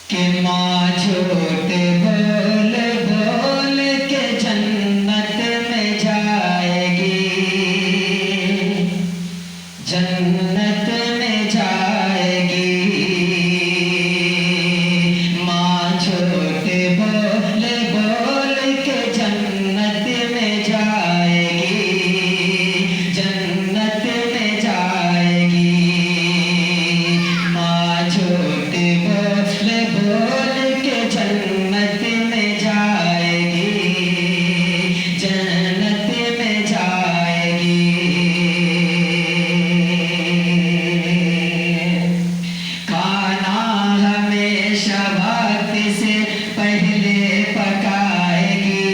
कि माँ झूठ बोल बोल के जन्नत में जाएगी, जन्नत में जाएगी। माँ झूठ बोल बोल के जन्नत में जाएगी, जन्नत में जाएगी। माँ झूठ बोल बोल के जन्नत में जाएगी, जन्नत में जाएगी। खाना हमेशा वक्त से पहले पकाएगी,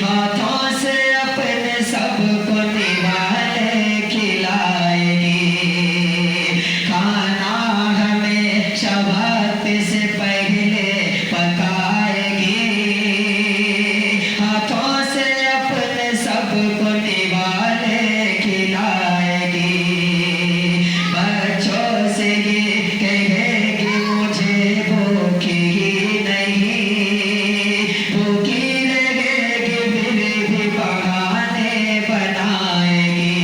हाथों से अपने सबको निवाले खिलाएगी। खाना हमेशा वक्त से पहले पकाएगी, हाथों से अपने सबको निवाले खिलाएगी। बच्चों से ये कहेगी मुझे भूखी ही नहीं, भूखी रहेगी फिर भी बहाने बनाएगी।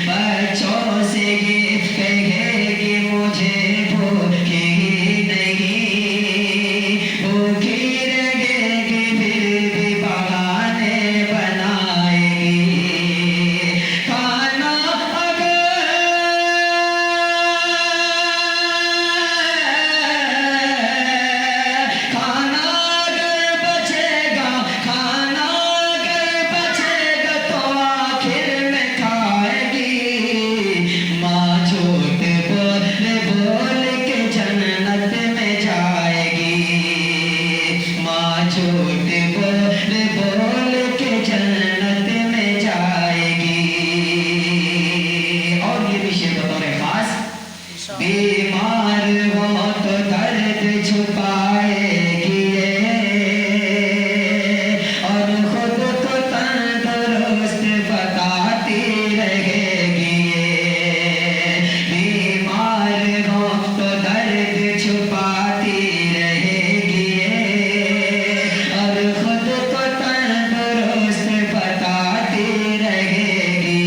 बच्चों से ये कहेगी मुझे भूखी ही नहीं, भूखी रहेगी फिर भी बहाने बनाएगी। खाना खाना अगर बचेगा, खाना अगर बचेगा तो आखिर में खाएगी। माँ झूठ बोल बोल के जन्नत में जाएगी, माँ झूठ बोल बोल के जन्नत में जाएगी। और ये विषय बतौर खास, बीमार हो तो दर्द छुपाएगी और खुद को तंदुरुस्त बताती रहेगी। बीमार हो तो दर्द छुपाती रहेगी और खुद को तंदुरुस्त बताती रहेगी।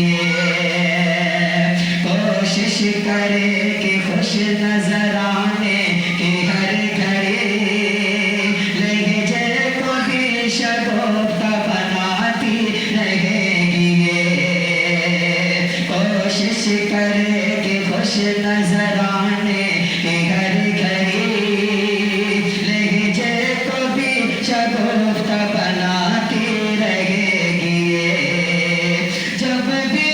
कोशिश करे कि खुश नजर आने की हर घड़ी, लहजे को भी शगुफ्ता बनाती रहेगी। कोशिश करे कि खुश नजर आने की हर घड़ी, लहजे को भी शगुफ्ता बनाती रहेगी। जब भी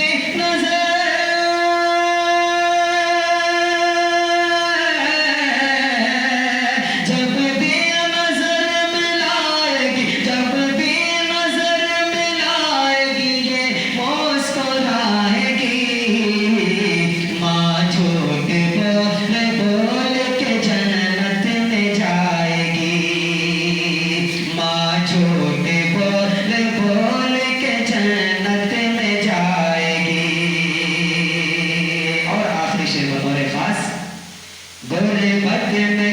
जब भी नजर मिलाएगी, जब भी नजर मिलाएगी ये मुस्कुराएगी। माँ झूठ बोल बोल के जन्नत में जाएगी, माँ झूठ बोल बोल के जन्नत में जाएगी। और आखिरी शेर बतौर खास, गुर्बत में